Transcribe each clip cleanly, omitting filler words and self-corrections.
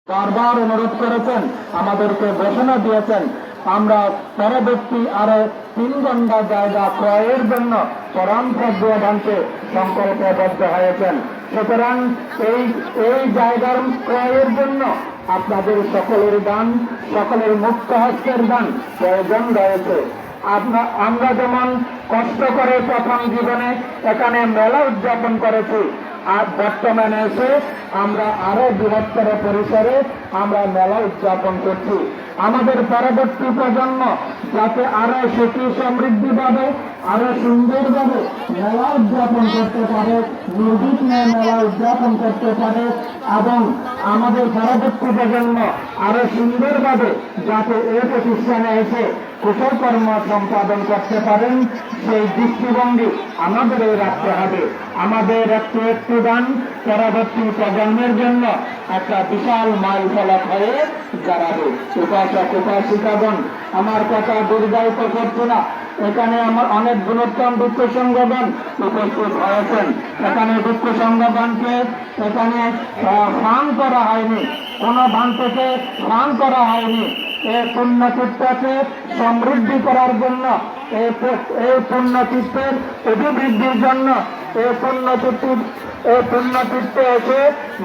বারবার অনুরোধ করেছেন, আমাদেরকে ঘোষণা দিয়েছেন আমরা পরবর্তী আরো 3 ঘন্টা জায়গা ক্রয়ের জন্য পরামর্শ ভাঙতে সংকল্পবদ্ধ হয়েছেন। সুতরাং এই জায়গার ক্রয়ের জন্য আপনাদের সকলের দান, সকলের মুক্ত হস্তের দান প্রয়োজন রয়েছে। আমরা যেমন কষ্ট করে প্রথম জীবনে এখানে মেলা উদযাপন করেছি, আর বর্তমানে এসে আমরা আরো বৃহত্তর পরিসরে আমরা মেলা উদযাপন করছি। আমাদের পরবর্তী প্রজন্ম যাতে আরো সুখী সমৃদ্ধিভাবে আরো সুন্দরভাবে মেলা উদযাপন করতে পারে, নির্বিঘ্নে মেলা উদযাপন করতে পারে এবং আমাদের পরবর্তী প্রজন্ম আরো সুন্দরভাবে যাতে এই প্রতিষ্ঠানে এসে কুশলকর্ম সম্পাদন করতে পারেন, সেই দৃষ্টিভঙ্গি আমাদের রাখতে হবে। আমাদের একটু একটু দান পরবর্তী প্রজন্মের জন্য একটা বিশাল মাইল ফলক হয়ে দাঁড়াবে। উপাসক উপাসিকাগণ, আমার কথা দীর্ঘায়িত করছে না। এখানে আমার অনেক গুণোত্তম দুঃখ সংগঠন উপস্থিত হয়েছেন। এখানে দুঃখ সংগঠনকে এখানে ফান করা হয়নি, কোনো বান থেকে ফান করা হয়নি। এই পুণ্যচিত্তকে সমৃদ্ধি করার জন্য, এই পুণ্যচিত্তের অভিবৃদ্ধির জন্য, এই পুণ্যচিত্তে এসে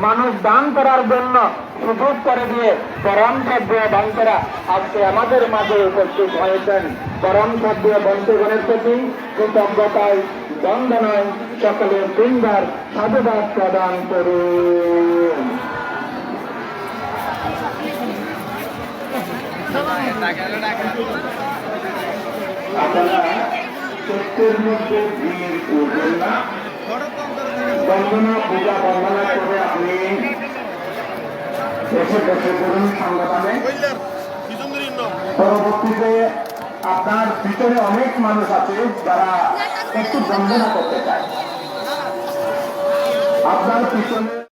মানুষ দান করার জন্য সুযোগ করে দিয়ে পরম সভ্য বন্ধুরা আজকে আমাদের মাঝে উপস্থিত হয়েছেন। পরম সভ্য বন্ধুগণের প্রতি কৃতজ্ঞতায় বন্দনায় সকলের বৃন্দার সাধুবাদ প্রদান করুন। আপনারা সত্যের মধ্যে ভিড় করবেন না, বন্দনা পূজা বন্দনা করে আপনি এসে বসে করুন সংগঠনে। পরবর্তীতে আপনার ভিতরে অনেক মানুষ আছে যারা একটু বন্দনা করতে চায়, আপনার পিছনে